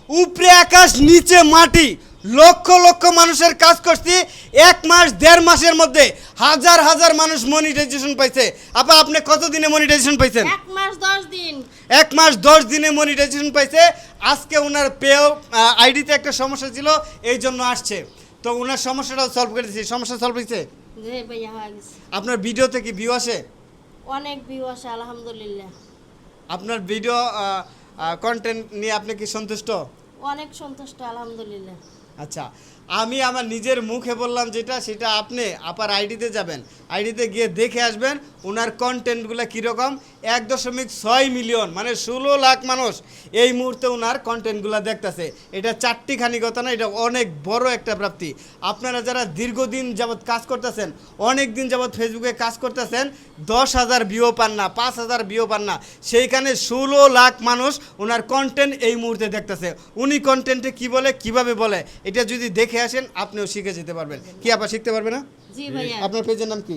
উপরে আকাশ নিচে মাটি, লক্ষ লক্ষ মানুষের কাজ করছি। 1 মাস 1.5 মাসের মধ্যে হাজার হাজার মানুষ মনিটাইজেশন পাইছে। আপা আপনি কত দিনে মনিটাইজেশন পাইছেন? 1 মাস 10 দিন। 1 মাস 10 দিনে মনিটাইজেশন পাইছে। আজকে ওনার পেও আইডিতে একটা সমস্যা ছিল, এই জন্য আসছে। তো ওনার সমস্যাটাও সলভ করে দিয়েছি। সমস্যা সলভ হয়েছে? জি ভাইয়া হয়ে গেছে। আপনার ভিডিওতে কি ভিউ আসে? অনেক ভিউ আসে আলহামদুলিল্লাহ। আপনার ভিডিও কন্টেন্ট নিয়ে আপনি কি সন্তুষ্ট? অনেক সন্তুষ্ট আলহামদুলিল্লাহ। আচ্ছা, আমি আমার নিজের মুখে বললাম যেটা, সেটা আপনি আপার আইডিতে যাবেন, আইডিতে গিয়ে দেখে আসবেন ওনার কন্টেন্টগুলো কীরকম। 1.6 মিলিয়ন মানে 16 লাখ মানুষ এই মুহূর্তে ওনার কন্টেন্টগুলো দেখতেছে। এটা চারটিখানি কথা না, এটা অনেক বড় একটা প্রাপ্তি। আপনারা যারা দীর্ঘদিন যাবৎ কাজ করতেছেন, অনেক দিন যাবৎ ফেসবুকে কাজ করতেছেন, 10,000 ভিউ পান না, 5,000 ভিউ পান না, সেইখানে 16 লাখ মানুষ ওনার কন্টেন্ট এই মুহূর্তে দেখতেছে। উনি কন্টেন্টে কি বলে, কিভাবে বলে, এটা যদি দেখে আসেন আপনিও শিখে যেতে পারবেন। কি আপা শিখতে পারবে না? জি ভাইয়া। আপনার পেজের নাম কি?